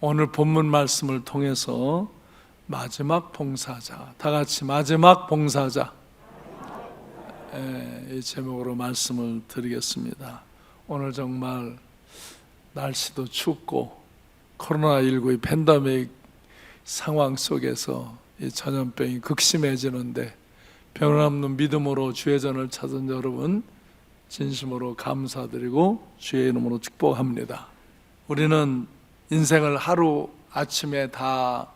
오늘 본문 말씀을 통해서 마지막 봉사자, 다 같이 마지막 봉사자, 이 제목으로 말씀을 드리겠습니다. 오늘 정말 날씨도 춥고 코로나19의 팬데믹 상황 속에서 이 전염병이 극심해지는데 병을 없는 믿음으로 주의 전을 찾은 여러분 진심으로 감사드리고 주의 이름으로 축복합니다. 우리는 인생을 하루 아침에 다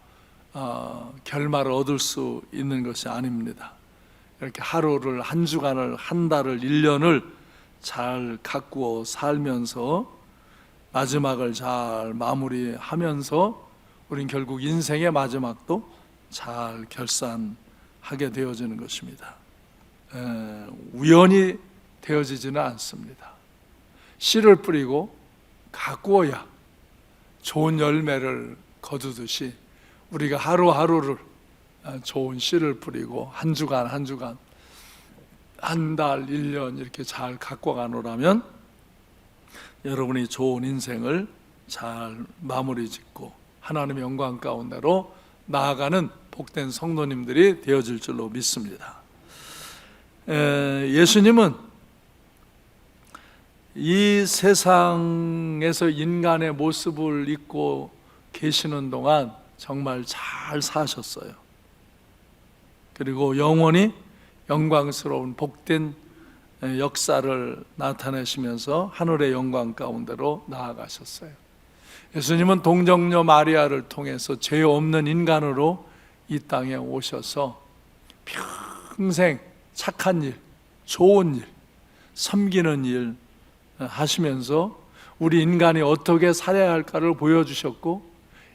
결말을 얻을 수 있는 것이 아닙니다. 이렇게 하루를, 한 주간을, 한 달을, 1년을 잘 가꾸어 살면서 마지막을 잘 마무리하면서 우린 결국 인생의 마지막도 잘 결산하게 되어지는 것입니다. 우연히 되어지지는 않습니다. 씨를 뿌리고 가꾸어야 좋은 열매를 거두듯이 우리가 하루하루를 좋은 씨를 뿌리고 한 주간 한 주간, 한 달, 1년 이렇게 잘 가꿔가노라면 여러분이 좋은 인생을 잘 마무리 짓고 하나님의 영광 가운데로 나아가는 복된 성도님들이 되어질 줄로 믿습니다. 예수님은 이 세상에서 인간의 모습을 입고 계시는 동안 정말 잘 사셨어요. 그리고 영원히 영광스러운 복된 역사를 나타내시면서 하늘의 영광 가운데로 나아가셨어요. 예수님은 동정녀 마리아를 통해서 죄 없는 인간으로 이 땅에 오셔서 평생 착한 일, 좋은 일, 섬기는 일 하시면서 우리 인간이 어떻게 살아야 할까를 보여주셨고,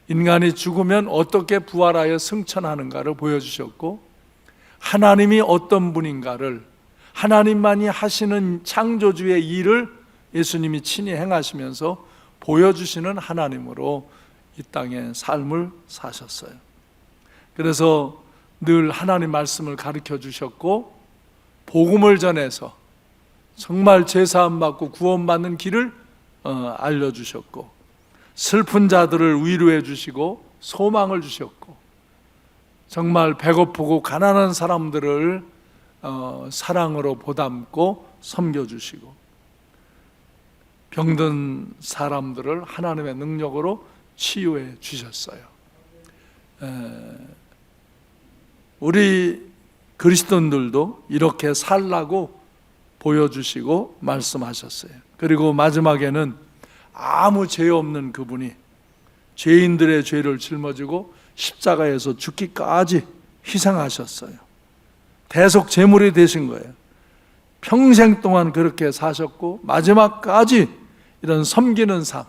인간이 죽으면 어떻게 부활하여 승천하는가를 보여주셨고, 하나님이 어떤 분인가를, 하나님만이 하시는 창조주의 일을 예수님이 친히 행하시면서 보여주시는 하나님으로 이 땅에 삶을 사셨어요. 그래서 늘 하나님 말씀을 가르쳐 주셨고, 복음을 전해서 정말 제사함 받고 구원받는 길을 알려주셨고, 슬픈 자들을 위로해 주시고 소망을 주셨고, 정말 배고프고 가난한 사람들을 사랑으로 보담고 섬겨주시고, 병든 사람들을 하나님의 능력으로 치유해 주셨어요. 우리 그리스도인들도 이렇게 살라고 보여주시고 말씀하셨어요. 그리고 마지막에는 아무 죄 없는 그분이 죄인들의 죄를 짊어지고 십자가에서 죽기까지 희생하셨어요. 대속 제물이 되신 거예요. 평생 동안 그렇게 사셨고 마지막까지 이런 섬기는 삶,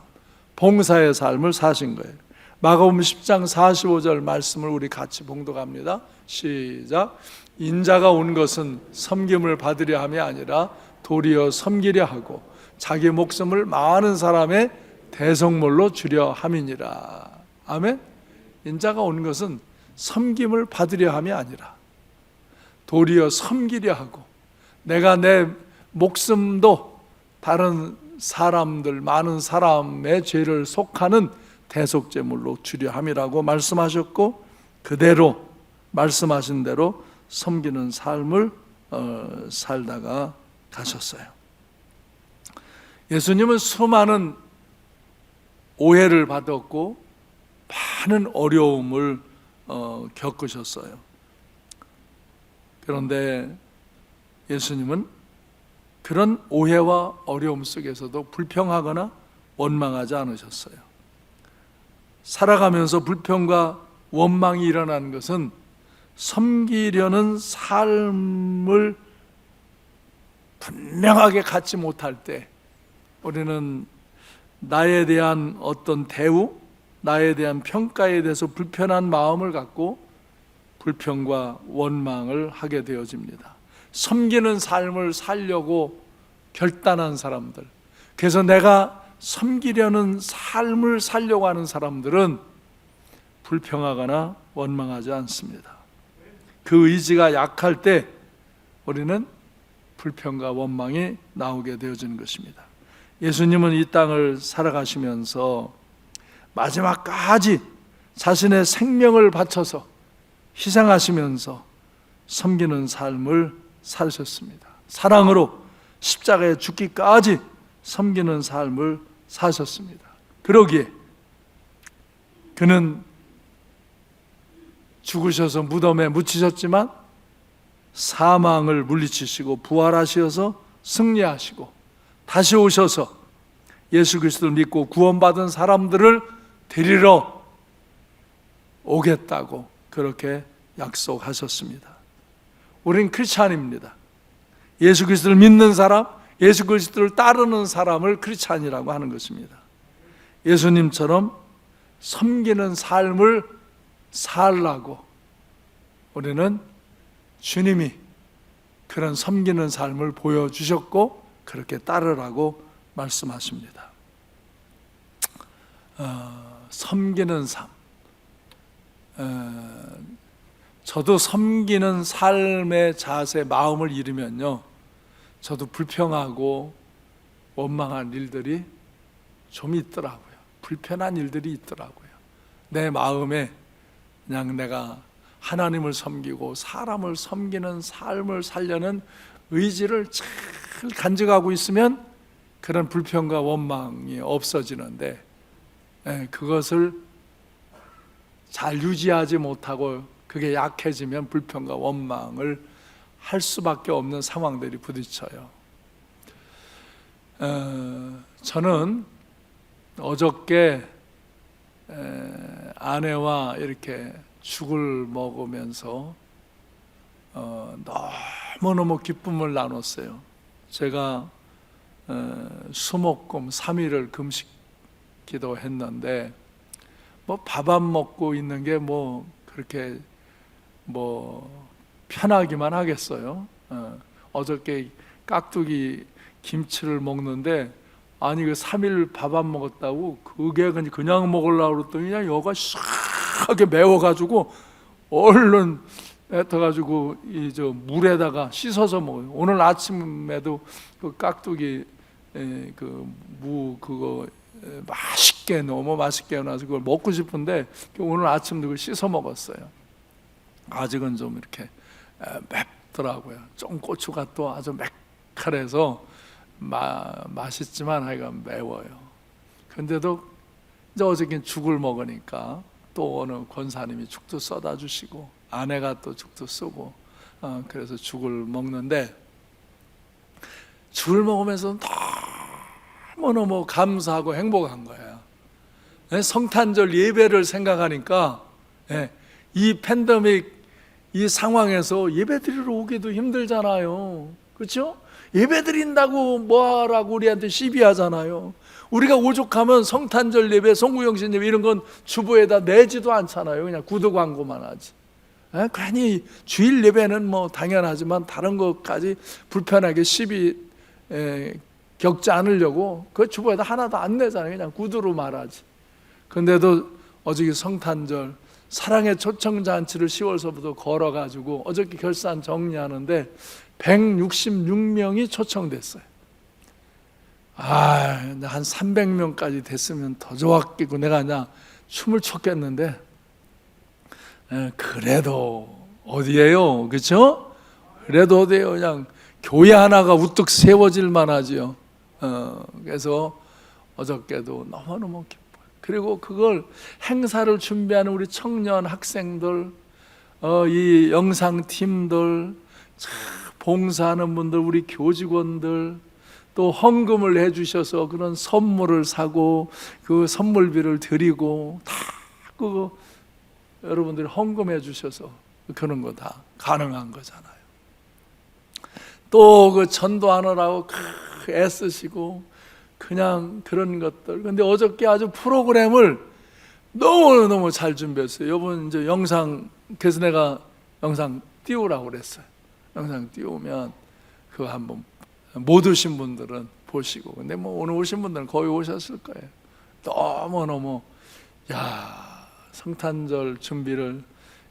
봉사의 삶을 사신 거예요. 마가복음 10장 45절 말씀을 우리 같이 봉독합니다. 시작. 인자가 온 것은 섬김을 받으려 함이 아니라 도리어 섬기려 하고 자기 목숨을 많은 사람의 대속물로 주려 함이니라. 아멘. 인자가 온 것은 섬김을 받으려 함이 아니라 도리어 섬기려 하고, 내가 내 목숨도 다른 사람들, 많은 사람의 죄를 속하는 대속제물로 주려 함이라고 말씀하셨고, 그대로 말씀하신 대로 섬기는 삶을 살다가 가셨어요. 예수님은 수많은 오해를 받았고 많은 어려움을 겪으셨어요. 그런데 예수님은 그런 오해와 어려움 속에서도 불평하거나 원망하지 않으셨어요. 살아가면서 불평과 원망이 일어나는 것은 섬기려는 삶을 분명하게 갖지 못할 때 우리는 나에 대한 어떤 대우, 나에 대한 평가에 대해서 불편한 마음을 갖고 불평과 원망을 하게 되어집니다. 섬기는 삶을 살려고 결단한 사람들, 그래서 내가 섬기려는 삶을 살려고 하는 사람들은 불평하거나 원망하지 않습니다. 그 의지가 약할 때 우리는 불평과 원망이 나오게 되어지는 것입니다. 예수님은 이 땅을 살아가시면서 마지막까지 자신의 생명을 바쳐서 희생하시면서 섬기는 삶을 사셨습니다. 사랑으로 십자가에 죽기까지 섬기는 삶을 사셨습니다. 그러기에 그는 죽으셔서 무덤에 묻히셨지만 사망을 물리치시고 부활하셔서 승리하시고 다시 오셔서 예수 그리스도를 믿고 구원받은 사람들을 데리러 오겠다고 그렇게 약속하셨습니다. 우리는 크리스찬입니다. 예수 그리스도를 믿는 사람, 예수 그리스도를 따르는 사람을 크리스찬이라고 하는 것입니다. 예수님처럼 섬기는 삶을 살라고 우리는 주님이 그런 섬기는 삶을 보여주셨고 그렇게 따르라고 말씀하십니다. 섬기는 삶. 저도 섬기는 삶의 자세, 마음을 잃으면요, 저도 불평하고 원망한 일들이 좀 있더라고요. 불편한 일들이 있더라고요. 내 마음에 그냥 내가 하나님을 섬기고 사람을 섬기는 삶을 살려는 의지를 잘 간직하고 있으면 그런 불평과 원망이 없어지는데, 그것을 잘 유지하지 못하고 그게 약해지면 불평과 원망을 할 수밖에 없는 상황들이 부딪혀요. 저는 어저께 아내와 이렇게 죽을 먹으면서 너무너무 기쁨을 나눴어요. 제가 수목금 3일을 금식 기도했는데 뭐 밥 안 먹고 있는 게 뭐 그렇게 뭐 편하기만 하겠어요. 어저께 깍두기 김치를 먹는데 아니 그 3일 밥 안 먹었다고 그게 그냥 먹으려고 그랬더니 그냥 여가 싹하게 매워가지고 얼른 뱉어가지고 이 저 물에다가 씻어서 먹어요. 오늘 아침에도 그 깍두기 그 무 그거 맛있게 너무 맛있게 해놔서 그걸 먹고 싶은데 오늘 아침도 그걸 씻어 먹었어요. 아직은 좀 이렇게 맵더라고요. 쫑고추가 또 아주 매칼해서 맛있지만 하여간 매워요. 근데도 이제 어저께 죽을 먹으니까 또 어느 권사님이 죽도 써다 주시고 아내가 또 죽도 쓰고 그래서 죽을 먹는데 죽을 먹으면서 너무너무 감사하고 행복한 거예요. 성탄절 예배를 생각하니까 이 팬데믹 이 상황에서 예배 드리러 오기도 힘들잖아요. 그렇죠? 예배 드린다고 뭐하라고 우리한테 시비하잖아요. 우리가 오죽하면 성탄절 예배, 송구영신 예배 이런 건 주보에다 내지도 않잖아요. 그냥 구두 광고만 하지. 괜히 주일 예배는 뭐 당연하지만 다른 것까지 불편하게 시비 겪지 않으려고 그 주보에다 하나도 안 내잖아요. 그냥 구두로 말하지. 근데도 어저께 성탄절 사랑의 초청잔치를 10월서부터 걸어가지고 어저께 결산 정리하는데 166명이 초청됐어요. 한 300명까지 됐으면 더 좋았겠고 내가 그냥 춤을 췄겠는데 그래도 어디예요? 그렇죠? 그래도 어디예요? 그냥 교회 하나가 우뚝 세워질 만하지요. 그래서 어저께도 너무너무 기뻐요. 그리고 그걸 행사를 준비하는 우리 청년 학생들, 이 영상팀들, 봉사하는 분들, 우리 교직원들, 또 헌금을 해주셔서 그런 선물을 사고 그 선물비를 드리고 다 그거 여러분들이 헌금해 주셔서 그런 거 다 가능한 거잖아요. 또 그 전도하느라고 애쓰시고 그냥 그런 것들. 근데 어저께 아주 프로그램을 너무너무 잘 준비했어요. 이번 이제 영상, 그래서 내가 영상 띄우라고 그랬어요. 영상 띄우면 그거 한번 못 오신 분들은 보시고, 근데 뭐 오늘 오신 분들은 거의 오셨을 거예요. 너무너무 성탄절 준비를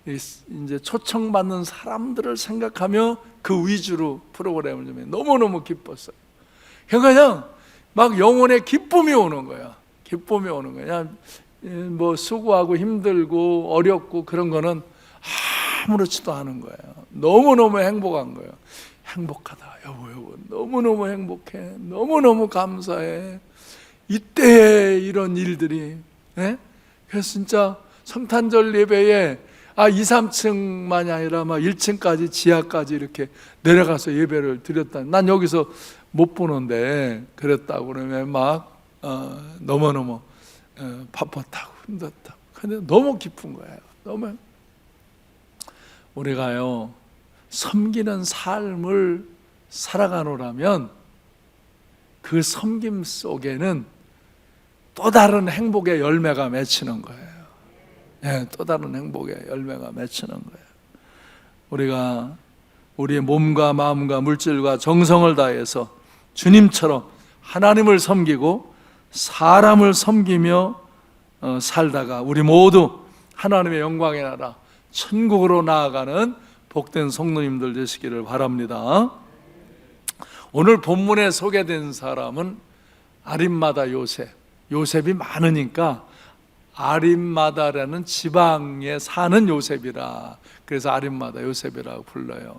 이제 초청받는 사람들을 생각하며 그 위주로 프로그램을 좀 해. 너무너무 기뻤어요. 그냥 막 영혼의 기쁨이 오는 거야. 기쁨이 오는 거야. 뭐 수고하고 힘들고 어렵고 그런 거는 아무렇지도 않은 거예요. 너무너무 행복한 거예요. 행복하다 여보 너무너무 행복해, 너무너무 감사해. 이때 이런 일들이 그래서 진짜 성탄절 예배에 2, 3층만이 아니라 막 1층까지 지하까지 이렇게 내려가서 예배를 드렸다. 난 여기서 못 보는데 그랬다고 그러면 막 너무너무 바빴다고 힘들었다고. 근데 너무 기쁜 거예요. 너무 우리가요 섬기는 삶을 살아가노라면 그 섬김 속에는 또 다른 행복의 열매가 맺히는 거예요. 또 다른 행복의 열매가 맺히는 거예요. 우리가 우리의 몸과 마음과 물질과 정성을 다해서 주님처럼 하나님을 섬기고 사람을 섬기며 살다가 우리 모두 하나님의 영광의 나라 천국으로 나아가는 복된 성도님들 되시기를 바랍니다. 오늘 본문에 소개된 사람은 아림마다 요셉이 많으니까 아림마다라는 지방에 사는 요셉이라 그래서 아림마다 요셉이라고 불러요.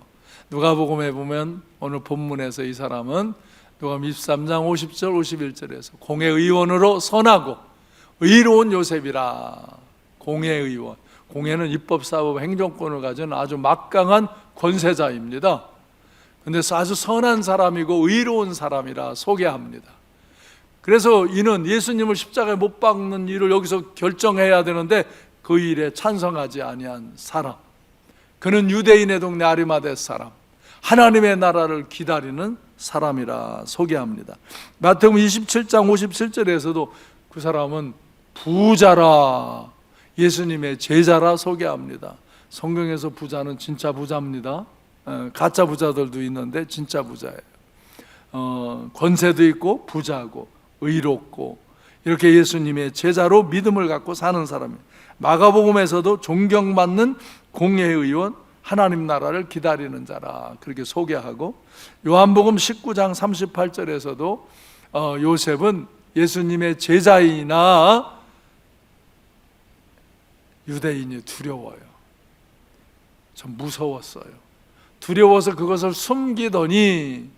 누가복음에 보면 오늘 본문에서 이 사람은 누가복음 23장 50절 51절에서 공회의원으로 선하고 의로운 요셉이라. 공회의원, 공회는 입법사법 행정권을 가진 아주 막강한 권세자입니다. 근데 아주 선한 사람이고 의로운 사람이라 소개합니다. 그래서 이는 예수님을 십자가에 못 박는 일을 여기서 결정해야 되는데 그 일에 찬성하지 아니한 사람, 그는 유대인의 동네 아리마대 사람, 하나님의 나라를 기다리는 사람이라 소개합니다. 마태복음 27장 57절에서도 그 사람은 부자라, 예수님의 제자라 소개합니다. 성경에서 부자는 진짜 부자입니다. 가짜 부자들도 있는데 진짜 부자예요. 권세도 있고 부자고 의롭고 이렇게 예수님의 제자로 믿음을 갖고 사는 사람이에요. 마가복음에서도 존경받는 공회의원, 하나님 나라를 기다리는 자라 그렇게 소개하고, 요한복음 19장 38절에서도 요셉은 예수님의 제자이나 유대인이 두려워요. 좀 무서웠어요. 두려워서 그것을 숨기더니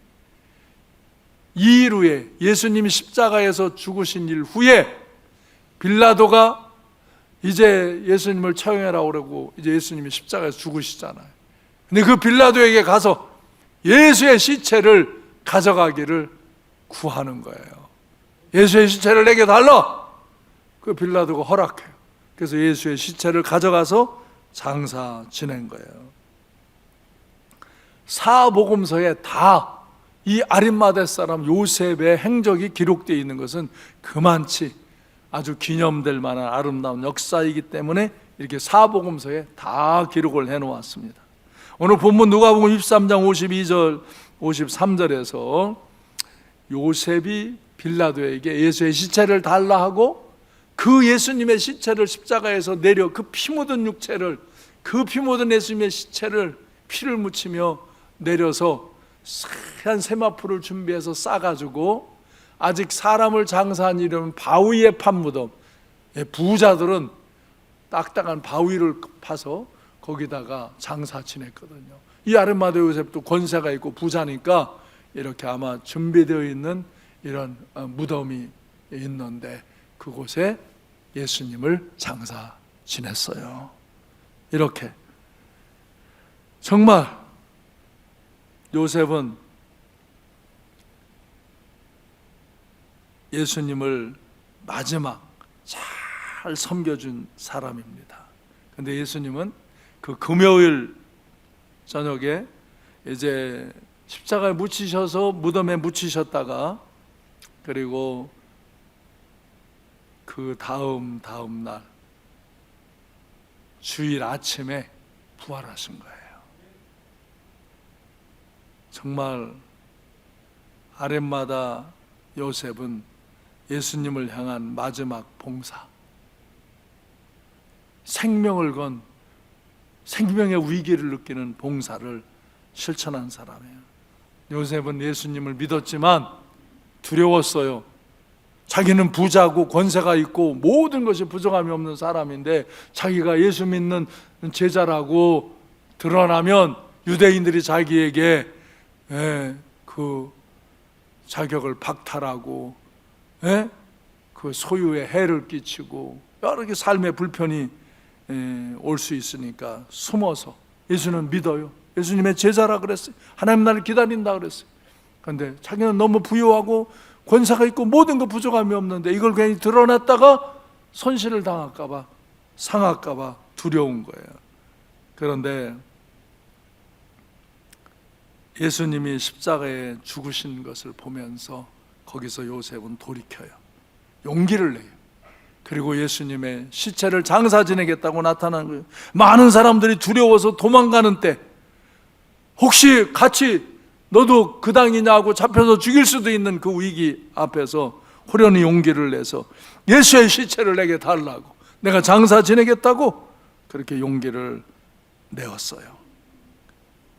2일 후에 예수님이 십자가에서 죽으신 일 후에 빌라도가 이제 예수님을 처형해라고 그러고 이제 예수님이 십자가에서 죽으시잖아요. 근데 그 빌라도에게 가서 예수의 시체를 가져가기를 구하는 거예요. 예수의 시체를 내게 달라. 그 빌라도가 허락해요. 그래서 예수의 시체를 가져가서 장사 지낸 거예요. 사복음서에 다 이 아림마대 사람 요셉의 행적이 기록되어 있는 것은 그만치 아주 기념될 만한 아름다운 역사이기 때문에 이렇게 사복음서에 다 기록을 해놓았습니다. 오늘 본문 누가복음 23장 52절 53절에서 요셉이 빌라도에게 예수의 시체를 달라 하고 그 예수님의 시체를 십자가에서 내려 그 피 묻은 육체를, 그 피 묻은 예수님의 시체를 피를 묻히며 내려서 한 세마포를 준비해서 싸가지고 아직 사람을 장사한 일은 바위에 판 무덤, 부자들은 딱딱한 바위를 파서 거기다가 장사 지냈거든요. 이 아름마다 요셉도 권세가 있고 부자니까 이렇게 아마 준비되어 있는 이런 무덤이 있는데 그곳에 예수님을 장사 지냈어요. 이렇게 정말 요셉은 예수님을 마지막 잘 섬겨준 사람입니다. 그런데 예수님은 그 금요일 저녁에 이제 십자가에 묻히셔서 무덤에 묻히셨다가 그리고 그 다음 날 주일 아침에 부활하신 거예요. 정말 아렘마다 요셉은 예수님을 향한 마지막 봉사, 생명을 건 생명의 위기를 느끼는 봉사를 실천한 사람이에요. 요셉은 예수님을 믿었지만 두려웠어요. 자기는 부자고 권세가 있고 모든 것이 부족함이 없는 사람인데 자기가 예수 믿는 제자라고 드러나면 유대인들이 자기에게 그 자격을 박탈하고 그 소유에 해를 끼치고 여러 개 삶의 불편이 올 수 있으니까 숨어서 예수는 믿어요. 예수님의 제자라 그랬어요. 하나님 나를 기다린다 그랬어요. 그런데 자기는 너무 부유하고 권세가 있고 모든 거 부족함이 없는데 이걸 괜히 드러났다가 손실을 당할까 봐, 상할까 봐 두려운 거예요. 그런데 예수님이 십자가에 죽으신 것을 보면서 거기서 요셉은 돌이켜요. 용기를 내요. 그리고 예수님의 시체를 장사 지내겠다고 나타난 거예요. 많은 사람들이 두려워서 도망가는 때 혹시 같이 너도 그 당이냐 하고 잡혀서 죽일 수도 있는 그 위기 앞에서 호련히 용기를 내서 예수의 시체를 내게 달라고, 내가 장사 지내겠다고 그렇게 용기를 내었어요.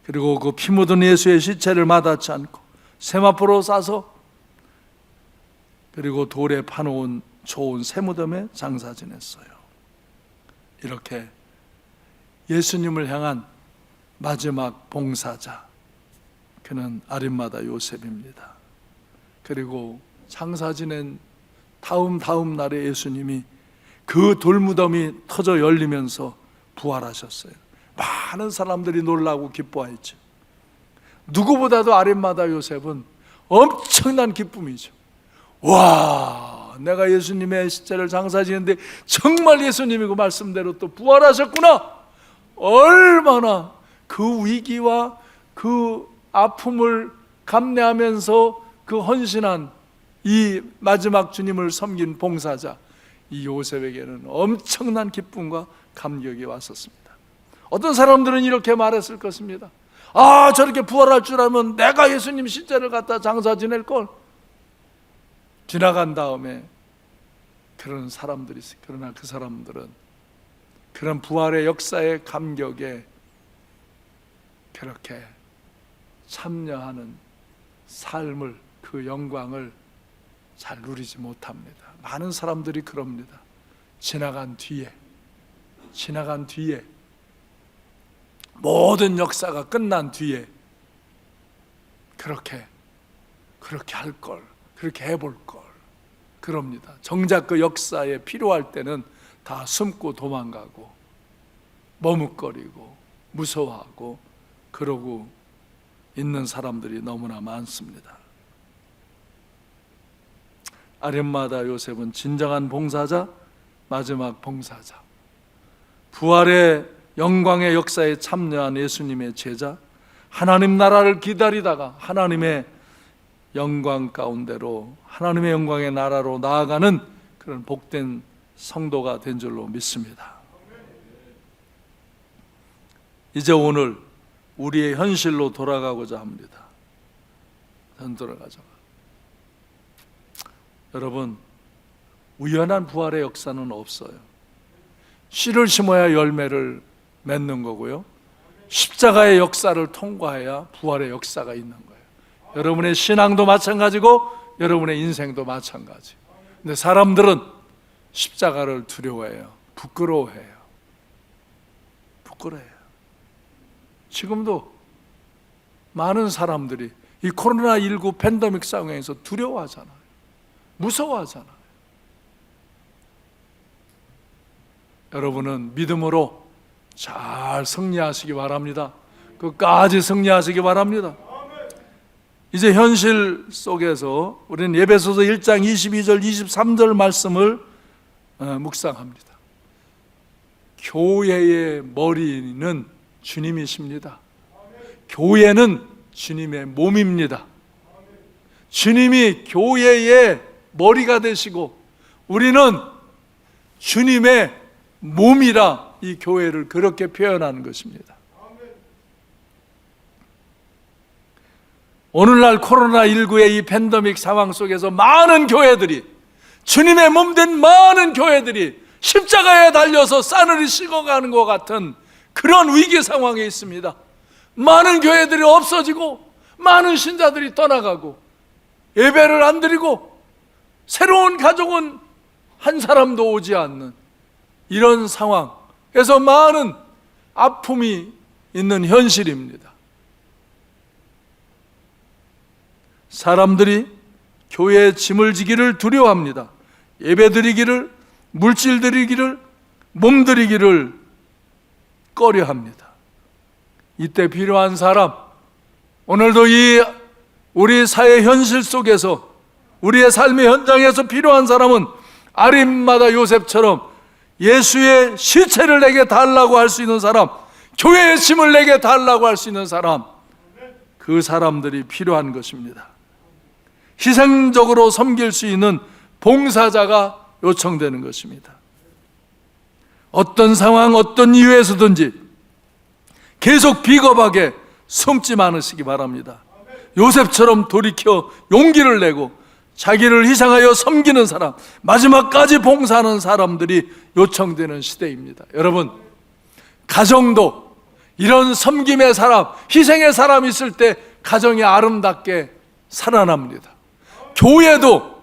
그리고 그 피 묻은 예수의 시체를 마다치 않고 세마포로 싸서 그리고 돌에 파놓은 좋은 쇠무덤에 장사 지냈어요. 이렇게 예수님을 향한 마지막 봉사자, 그는 아림마다 요셉입니다. 그리고 장사 지낸 다음 날에 예수님이 그 돌무덤이 터져 열리면서 부활하셨어요. 많은 사람들이 놀라고 기뻐했죠. 누구보다도 아림마다 요셉은 엄청난 기쁨이죠. 와, 내가 예수님의 시체를 장사 지는데 정말 예수님이 그 말씀대로 또 부활하셨구나. 얼마나 그 위기와 그 아픔을 감내하면서 그 헌신한 이 마지막 주님을 섬긴 봉사자, 이 요셉에게는 엄청난 기쁨과 감격이 왔었습니다. 어떤 사람들은 이렇게 말했을 것입니다. 아, 저렇게 부활할 줄 알면 내가 예수님 시체를 갖다 장사 지낼 걸. 지나간 다음에 그런 사람들이 있어요. 그러나 그 사람들은 그런 부활의 역사의 감격에 그렇게 참여하는 삶을, 그 영광을 잘 누리지 못합니다. 많은 사람들이 그럽니다. 지나간 뒤에 모든 역사가 끝난 뒤에 그렇게 할 걸, 그렇게 해볼 걸 그럽니다. 정작 그 역사에 필요할 때는 다 숨고 도망가고 머뭇거리고 무서워하고 그러고 있는 사람들이 너무나 많습니다. 아림마다 요셉은 진정한 봉사자, 마지막 봉사자, 부활의 영광의 역사에 참여한 예수님의 제자, 하나님 나라를 기다리다가 하나님의 영광 가운데로, 하나님의 영광의 나라로 나아가는 그런 복된 성도가 된 줄로 믿습니다. 이제 오늘 우리의 현실로 돌아가고자 합니다. 돌아가자. 여러분, 우연한 부활의 역사는 없어요. 씨를 심어야 열매를 맺는 거고요, 십자가의 역사를 통과해야 부활의 역사가 있는 거예요. 여러분의 신앙도 마찬가지고 여러분의 인생도 마찬가지. 근데 사람들은 십자가를 두려워해요. 부끄러워해요. 지금도 많은 사람들이 이 코로나19 팬데믹 상황에서 두려워하잖아요. 무서워하잖아요. 여러분은 믿음으로 잘 승리하시기 바랍니다. 끝까지 승리하시기 바랍니다. 이제 현실 속에서 우리는 에베소서 1장 22절 23절 말씀을 묵상합니다. 교회의 머리는 주님이십니다. 교회는 주님의 몸입니다. 주님이 교회의 머리가 되시고 우리는 주님의 몸이라 이 교회를 그렇게 표현하는 것입니다. 오늘날 코로나19의 이 팬데믹 상황 속에서 많은 교회들이, 주님의 몸 된 많은 교회들이 십자가에 달려서 싸늘히 식어가는 것 같은 그런 위기 상황에 있습니다. 많은 교회들이 없어지고 많은 신자들이 떠나가고 예배를 안 드리고 새로운 가족은 한 사람도 오지 않는 이런 상황에서 많은 아픔이 있는 현실입니다. 사람들이 교회에 짐을 지기를 두려워합니다. 예배 드리기를, 물질 드리기를, 몸 드리기를 꺼려합니다. 이때 필요한 사람, 오늘도 이 우리 사회 현실 속에서, 우리의 삶의 현장에서 필요한 사람은 아림마다 요셉처럼 예수의 시체를 내게 달라고 할 수 있는 사람, 교회의 짐을 내게 달라고 할 수 있는 사람, 그 사람들이 필요한 것입니다. 희생적으로 섬길 수 있는 봉사자가 요청되는 것입니다. 어떤 상황, 어떤 이유에서든지 계속 비겁하게 숨지 않으시기 바랍니다. 요셉처럼 돌이켜 용기를 내고 자기를 희생하여 섬기는 사람, 마지막까지 봉사하는 사람들이 요청되는 시대입니다. 여러분, 가정도 이런 섬김의 사람, 희생의 사람이 있을 때 가정이 아름답게 살아납니다. 교회도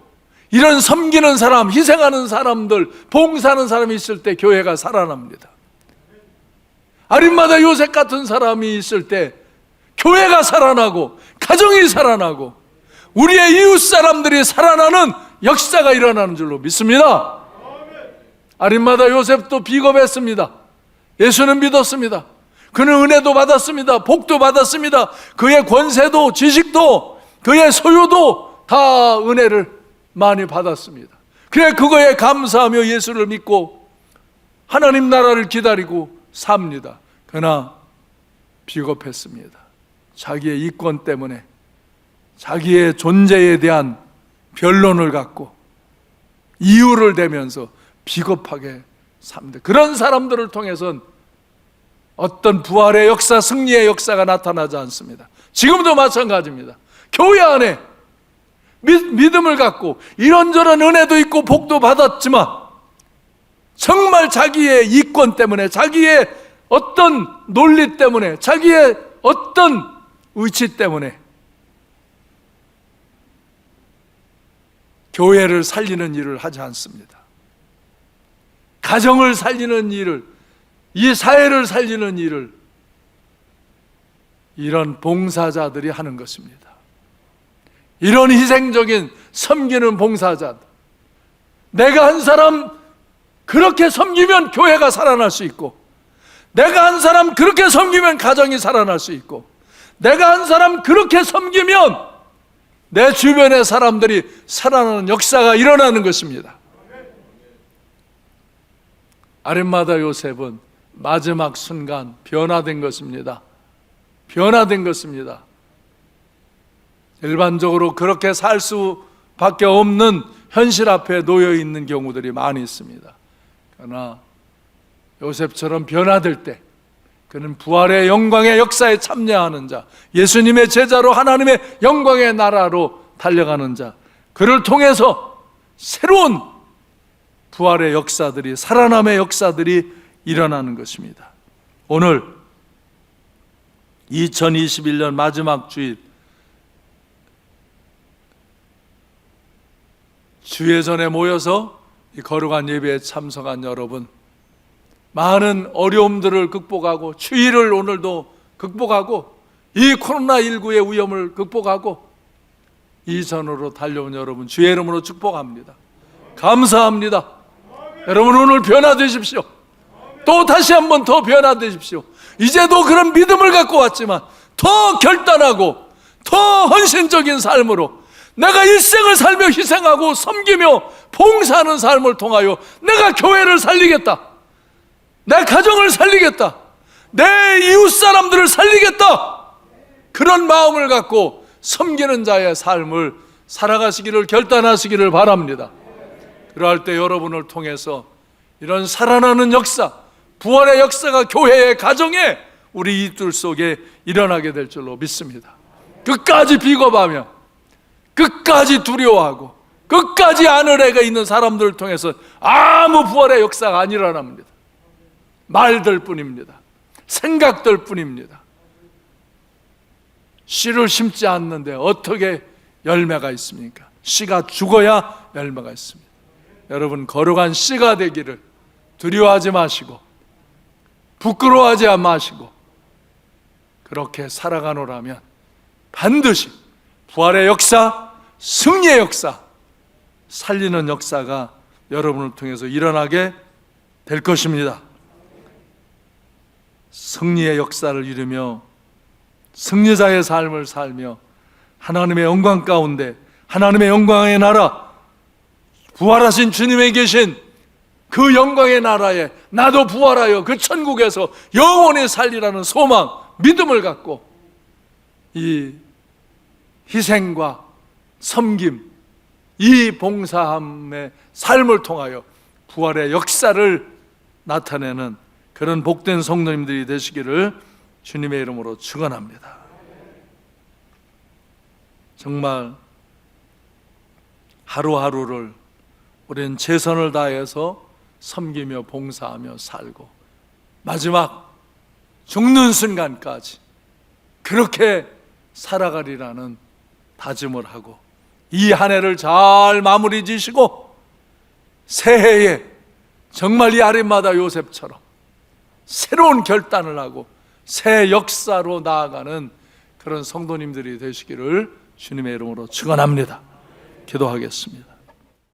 이런 섬기는 사람, 희생하는 사람들, 봉사하는 사람이 있을 때 교회가 살아납니다. 아림마다 요셉 같은 사람이 있을 때 교회가 살아나고 가정이 살아나고 우리의 이웃 사람들이 살아나는 역사가 일어나는 줄로 믿습니다. 아림마다 요셉도 비겁했습니다. 예수는 믿었습니다. 그는 은혜도 받았습니다. 복도 받았습니다. 그의 권세도 지식도 그의 소유도 다 은혜를 많이 받았습니다. 그래 그거에 감사하며 예수를 믿고 하나님 나라를 기다리고 삽니다. 그러나 비겁했습니다. 자기의 이권 때문에 자기의 존재에 대한 변론을 갖고 이유를 대면서 비겁하게 삽니다. 그런 사람들을 통해서는 어떤 부활의 역사, 승리의 역사가 나타나지 않습니다. 지금도 마찬가지입니다. 교회 안에 믿음을 갖고 이런저런 은혜도 있고 복도 받았지만 정말 자기의 이권 때문에, 자기의 어떤 논리 때문에, 자기의 어떤 의치 때문에 교회를 살리는 일을 하지 않습니다. 가정을 살리는 일을, 이 사회를 살리는 일을 이런 봉사자들이 하는 것입니다. 이런 희생적인 섬기는 봉사자들, 내가 한 사람 그렇게 섬기면 교회가 살아날 수 있고, 내가 한 사람 그렇게 섬기면 가정이 살아날 수 있고, 내가 한 사람 그렇게 섬기면 내 주변의 사람들이 살아나는 역사가 일어나는 것입니다. 아림마다 요셉은 마지막 순간 변화된 것입니다. 변화된 것입니다. 일반적으로 그렇게 살 수밖에 없는 현실 앞에 놓여 있는 경우들이 많이 있습니다. 그러나 요셉처럼 변화될 때 그는 부활의 영광의 역사에 참여하는 자, 예수님의 제자로 하나님의 영광의 나라로 달려가는 자, 그를 통해서 새로운 부활의 역사들이, 살아남의 역사들이 일어나는 것입니다. 오늘 2021년 마지막 주일, 주예전에 모여서 이 거룩한 예배에 참석한 여러분, 많은 어려움들을 극복하고 추위를 오늘도 극복하고 이 코로나19의 위험을 극복하고 이전으로 달려온 여러분 주의 이름으로 축복합니다. 감사합니다. 여러분 오늘 변화되십시오. 또 다시 한번 더 변화되십시오. 이제도 그런 믿음을 갖고 왔지만 더 결단하고 더 헌신적인 삶으로 내가 일생을 살며 희생하고 섬기며 봉사하는 삶을 통하여 내가 교회를 살리겠다, 내 가정을 살리겠다, 내 이웃 사람들을 살리겠다, 그런 마음을 갖고 섬기는 자의 삶을 살아가시기를 결단하시기를 바랍니다. 그러할 때 여러분을 통해서 이런 살아나는 역사, 부활의 역사가 교회의 가정에 우리 이웃들 속에 일어나게 될 줄로 믿습니다. 끝까지 비겁하며 끝까지 두려워하고 끝까지 아늘애가 있는 사람들을 통해서 아무 부활의 역사가 안 일어납니다. 말들 뿐입니다. 생각들 뿐입니다. 씨를 심지 않는데 어떻게 열매가 있습니까? 씨가 죽어야 열매가 있습니다. 여러분, 거룩한 씨가 되기를 두려워하지 마시고 부끄러워하지 마시고 그렇게 살아가노라면 반드시 부활의 역사, 승리의 역사, 살리는 역사가 여러분을 통해서 일어나게 될 것입니다. 승리의 역사를 이루며 승리자의 삶을 살며 하나님의 영광 가운데, 하나님의 영광의 나라, 부활하신 주님에 계신 그 영광의 나라에 나도 부활하여 그 천국에서 영원히 살리라는 소망, 믿음을 갖고 이 희생과 섬김, 이 봉사함의 삶을 통하여 부활의 역사를 나타내는 그런 복된 성도님들이 되시기를 주님의 이름으로 축원합니다. 정말 하루하루를 우리는 최선을 다해서 섬기며 봉사하며 살고 마지막 죽는 순간까지 그렇게 살아가리라는 다짐을 하고 이 한 해를 잘 마무리 지시고 새해에 정말 이 아림마다 요셉처럼 새로운 결단을 하고 새 역사로 나아가는 그런 성도님들이 되시기를 주님의 이름으로 축원합니다. 기도하겠습니다.